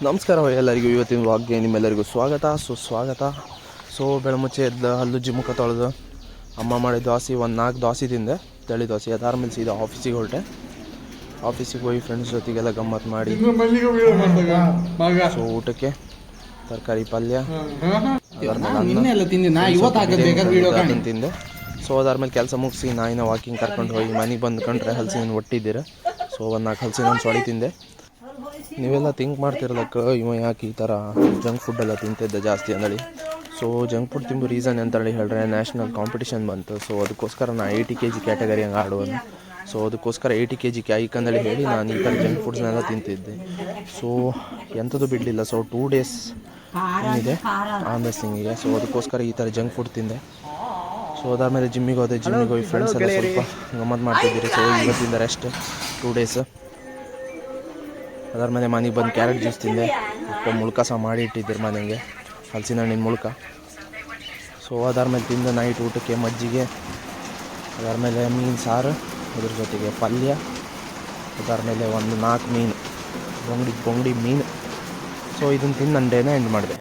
ನಮಸ್ಕಾರ ಎಲ್ಲರಿಗೂ. ಇವತ್ತಿನ ವ್ಲಾಗ್ಗೆ ನಿಮ್ಮೆಲ್ಲರಿಗೂ ಸ್ವಾಗತ ಸುಸ್ವಾಗತ. ಬೆಳಮುಚ್ಚೆ ಎದ್ದು ಹಲ್ಲುಜ್ಜಿ ಮುಖ ತೊಳೆದು ಅಮ್ಮ ಮಾಡಿದ ದೋಸೆ ಒಂದು 4 ದೋಸೆ ತಿಂದೆ, ತಳಿ ದೋಸೆ. ಅದಾರ ಮೇಲೆ ಸೀದಾ ಆಫೀಸಿಗೆ ಹೊರಟೆ. ಆಫೀಸಿಗೆ ಹೋಗಿ ಫ್ರೆಂಡ್ಸ್ ಜೊತೆಗೆಲ್ಲ ಗಮ್ಮತ್ತು ಮಾಡಿ ಊಟಕ್ಕೆ ತರಕಾರಿ ಪಲ್ಯ ತಿಂದೆ. ಅದಾದ್ಮೇಲೆ ಕೆಲಸ ಮುಗಿಸಿ ನಾಯಿನ ವಾಕಿಂಗ್ ಕರ್ಕೊಂಡು ಹೋಗಿ ಮನೆಗೆ ಬಂದ್ಕೊಂಡ್ರೆ ಹಲಸಿನ ಒಟ್ಟಿದ್ದೀರ. ಒಂದು 4 ಹಲಸಿನ ಸೊಳಿ ತಿಂದೆ. ನೀವೆಲ್ಲ ಥಿಂಕ್ ಮಾಡ್ತಿರೋದಕ್ಕೆ ಇವ ಯಾಕೆ ಈ ಥರ ಜಂಕ್ ಫುಡ್ಡೆಲ್ಲ ತಿಂತಿದ್ದೆ ಜಾಸ್ತಿ ಅಂದೇಳಿ. ಜಂಕ್ ಫುಡ್ ತಿಂದು ರೀಸನ್ ಅಂತೇಳಿ ಹೇಳಿದ್ರೆ ನ್ಯಾಷನಲ್ ಕಾಂಪಿಟೇಷನ್ ಬಂತು. ಅದಕ್ಕೋಸ್ಕರ ನಾನು 80 kg ಕ್ಯಾಟಗರಿ ಹಂಗೆ ಆಡುವನು. ಅದಕ್ಕೋಸ್ಕರ 80 kg ಕಾಯ್ಕಂದೇಳಿ ಹೇಳಿ ನಾನು ಈ ಥರ ಜಂಕ್ ಫುಡ್ಸ್ನೆಲ್ಲ ತಿಂತಿದ್ದೆ. ಎಂಥದ್ದು ಬಿಡಲಿಲ್ಲ. 2 days ಇದೆ ಆಮೇಲೆ ಅದಕ್ಕೋಸ್ಕರ ಈ ಥರ ಜಂಕ್ ಫುಡ್ ತಿಂದೆ. ಅದಾದಮೇಲೆ ಜಿಮ್ಮಿಗೆ ಹೋಗಿ ಫ್ರೆಂಡ್ಸ್ ಎಲ್ಲ ಸ್ವಲ್ಪ ಗಮ್ಮತ್ತು ಮಾಡ್ತಿದ್ದೀರಿ. ಇವತ್ತಿಂದ ರೆಸ್ಟ್ 2 days. ಅದಾದ್ಮೇಲೆ ಮನೆಗೆ ಬಂದು ಕ್ಯಾರೆಟ್ ಜ್ಯೂಸ್ ತಿಂದೆ. ಮುಳ್ಕ ಸಹ ಮಾಡಿ ಇಟ್ಟಿದ್ದರು ಮನೆಗೆ, ಹಲಸಿನ ಹಣ್ಣಿನ ಮುಳ್ಕ. ಅದಾದ್ಮೇಲೆ ತಿಂದು ನೈಟ್ ಊಟಕ್ಕೆ ಮಜ್ಜಿಗೆ, ಅದಾದ್ಮೇಲೆ ಮೀನು ಸಾರು, ಅದ್ರ ಜೊತೆಗೆ ಪಲ್ಯ, ಅದಾದ್ಮೇಲೆ ಒಂದು 4 ಮೀನು, ಬೊಂಗಡಿ ಮೀನು. ಇದನ್ನು ತಿಂದು ನನ್ನ ಡೇನ ಎಂಡ್ ಮಾಡಿದೆ.